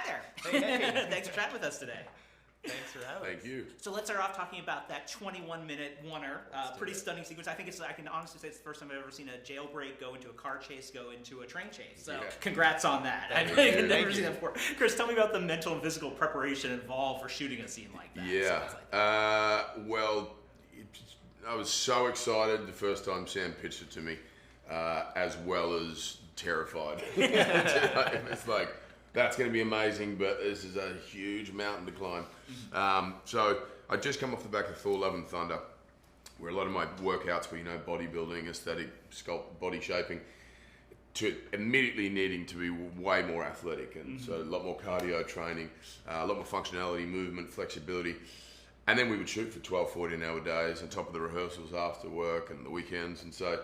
there. Hey. Thanks for chatting with us today. Thanks for having us. Thank you. So let's start off talking about that 21-minute oneer. Pretty stunning sequence. I think I can honestly say it's the first time I've ever seen a jailbreak go into a car chase, go into a train chase. So congrats on that. I've never seen that before. Chris, tell me about the mental and physical preparation involved for shooting a scene like that. Well, I was so excited the first time Sam pitched it to me, as well as terrified. It's like, that's going to be amazing, but this is a huge mountain to climb. So I just come off the back of Thor: Love and Thunder, where a lot of my workouts were, bodybuilding, aesthetic, sculpt, body shaping, to immediately needing to be way more athletic, and so a lot more cardio training, a lot more functionality, movement, flexibility. And then we would shoot for 12, 14-hour days on top of the rehearsals after work and the weekends. And so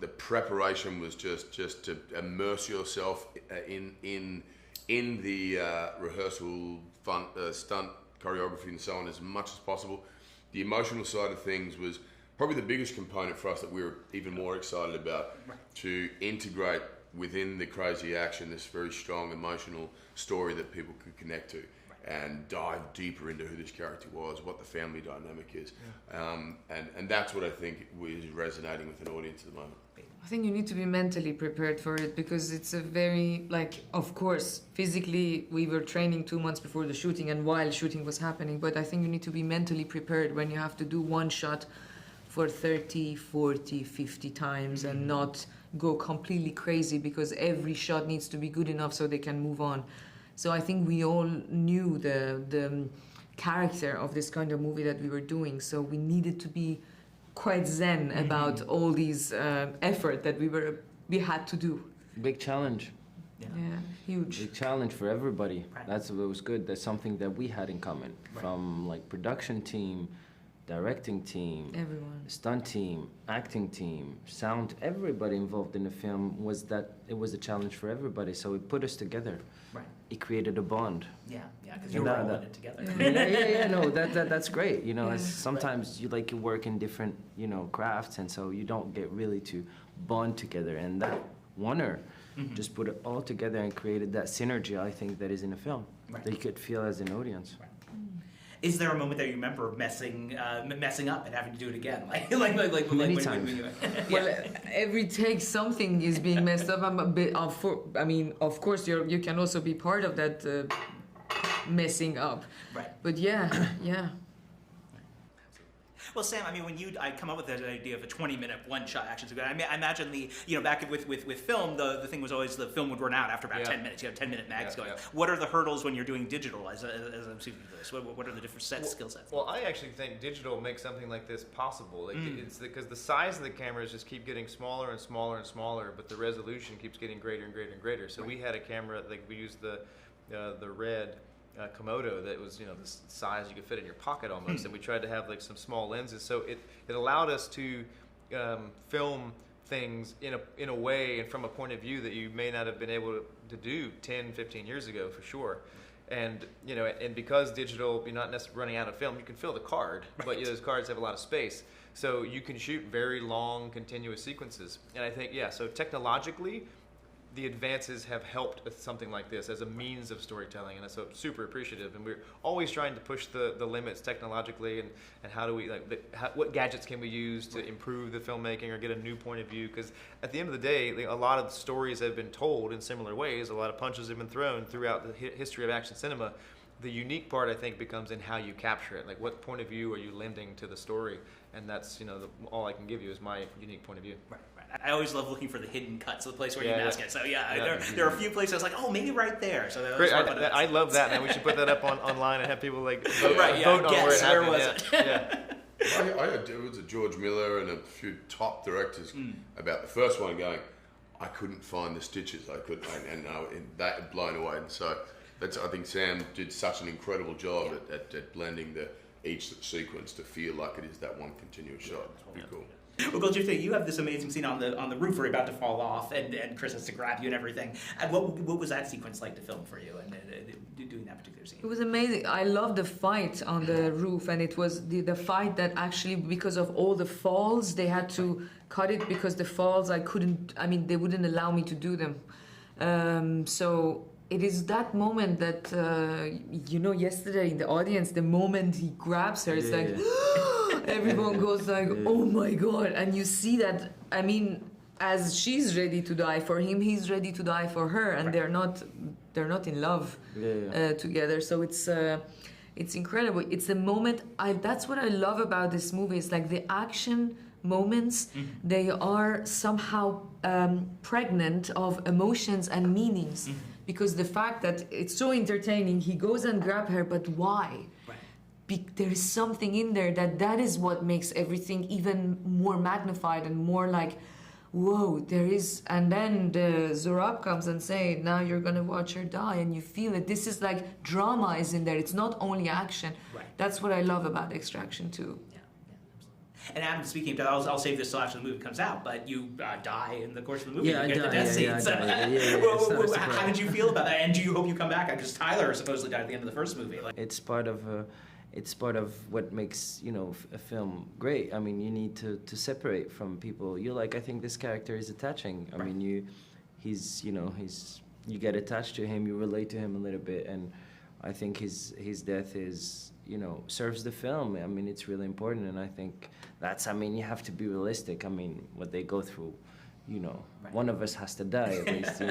the preparation was just to immerse yourself in the rehearsal, stunt choreography and so on as much as possible. The emotional side of things was probably the biggest component for us that we were even more excited about, to integrate within the crazy action this very strong emotional story that people could connect to. And dive deeper into who this character was, what the family dynamic is. And that's what I think is resonating with an audience at the moment. I think you need to be mentally prepared for it, because it's a very, of course, physically we were training 2 months before the shooting and while shooting was happening, but I think you need to be mentally prepared when you have to do one shot for 30, 40, 50 times and not go completely crazy, because every shot needs to be good enough so they can move on. So I think we all knew the character of this kind of movie that we were doing. So we needed to be quite zen about all these effort that we had to do. Big challenge. Yeah, huge. Big challenge for everybody. Right. That's what was good. That's something that we had in common. From production team, directing team, Everyone. stunt team, acting team, sound, everybody involved in the film was that it was a challenge for everybody. So it put us together. Right. It created a bond. Yeah, because you were all in it together. No, that's great. As sometimes you work in different, crafts, and so you don't get really to bond together. And that Warner just put it all together and created that synergy, I think, that is in the film, that you could feel as an audience. Right. Is there a moment that you remember messing up and having to do it again? Many times. Well, every take something is being messed up. Of course, you can also be part of that messing up. Right. But yeah. Well, Sam, when I come up with that idea of a 20-minute one-shot action sequence, I imagine back with film, the thing was always the film would run out after about 10 minutes. You have 10-minute mags going. Yeah. What are the hurdles when you're doing digital as I'm shooting this? What are the different skill sets? Well, I actually think digital makes something like this possible. It's because the size of the cameras just keep getting smaller and smaller and smaller, but the resolution keeps getting greater and greater and greater. So we had a camera, we used the red Komodo that was the size you could fit in your pocket almost, and we tried to have some small lenses, so it allowed us to film things in a way and from a point of view that you may not have been able to do 10-15 years ago for sure. And and because digital, you're not necessarily running out of film, you can fill the card, but those cards have a lot of space, so you can shoot very long continuous sequences. And I think so technologically the advances have helped with something like this as a means of storytelling, and I'm so super appreciative. And we're always trying to push the limits technologically, and how do we what gadgets can we use to improve the filmmaking or get a new point of view? Because at the end of the day, a lot of stories have been told in similar ways. A lot of punches have been thrown throughout the history of action cinema. The unique part, I think, becomes in how you capture it. What point of view are you lending to the story? And that's all I can give you is my unique point of view. Right. I always love looking for the hidden cuts, the place where you mask it. So there are a few places I was maybe right there. So that was I love that, man. We should put that up online and have people vote on where it was it. It was a George Miller and a few top directors about the first one going, I couldn't find the stitches. I couldn't, and that blown away. And so I think Sam did such an incredible job at blending each sequence to feel like it is that one continuous shot. It's pretty cool. Well, Goldshift, you have this amazing scene on the roof where you're about to fall off, and Chris has to grab you and everything. And what was that sequence like to film for you, and doing that particular scene? It was amazing. I loved the fight on the roof, and it was the fight that actually, because of all the falls, they had to cut it because the falls they wouldn't allow me to do them. So it is that moment that yesterday in the audience, the moment he grabs her, it's like everyone goes like, oh my god, and you see that. I mean, as she's ready to die for him, he's ready to die for her, and they're not in love together. So it's incredible. It's a moment. That's what I love about this movie. It's like the action moments, they are somehow pregnant of emotions and meanings, because the fact that it's so entertaining, he goes and grab her, but why? There is something in there that is what makes everything even more magnified and more like, whoa, there is. And then the Zorab comes and say, now you're gonna watch her die, and you feel it. This is like drama is in there. It's not only action. That's what I love about Extraction too. And Adam, speaking of death, I'll save this till after the movie comes out, but you die in the course of the movie. Yeah, you get the death scene. How did you feel about that? And do you hope you come back? Because Tyler supposedly died at the end of the first movie. It's part of what makes a film great. I mean, you need to separate from people. I think this character is attaching. I mean, you get attached to him, you relate to him a little bit, and I think his death is serves the film. I mean, it's really important, and I think you have to be realistic. I mean, what they go through, one of us has to die at least,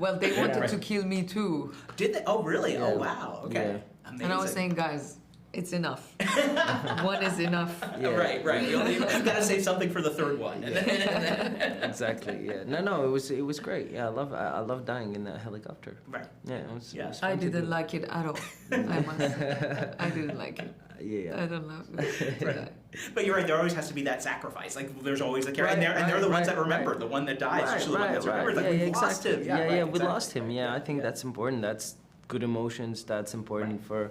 Well, they wanted to kill me too. Did they? Oh, really? Yeah. Oh, wow. Okay. Yeah. Amazing. And I was saying, guys, it's enough. One is enough. Yeah. Right. You gotta save something for the third one. Exactly. Yeah. No. It was great. Yeah. I love dying in that helicopter. Right. Yeah. It was I fun to didn't do. like it at all. I didn't like it. Yeah. I don't love it. Right. But you're right. There always has to be that sacrifice. Like there's always a character, and they're the ones that remember. The one that dies is usually the one that's remembered. Like we lost him. We lost him. Yeah. I think that's important. That's good emotions. That's important for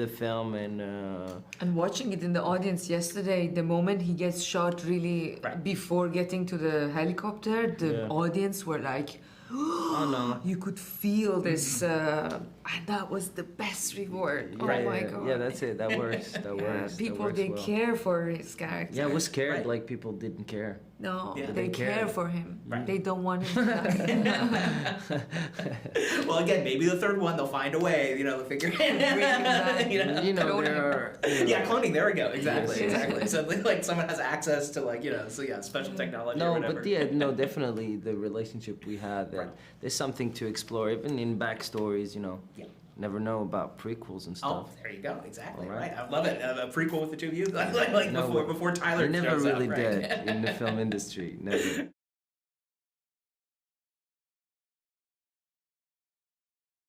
the film, and watching it in the audience yesterday, the moment he gets shot, really before getting to the helicopter, the audience were like, oh no, you could feel this, and that was the best reward. Oh my god! Yeah, that's it. That works. That works. People, that they works care for his character. Yeah, I was scared. Like people didn't care. No, Yeah. they care care. for him. Right. They don't want him to die. Well, again, maybe the third one they'll find a way. To figure it out. There are. Yeah, cloning. There we go. Exactly. Yes. Exactly. So like someone has access to special technology or No, whatever. but definitely the relationship we had. There's something to explore, even in backstories. Yeah. Never know about prequels and Oh, stuff. there you go. Exactly. All Right. right. I love it. A prequel with the two of you. No, before Tyler You're never shows really up, right? dead in the film industry. Never.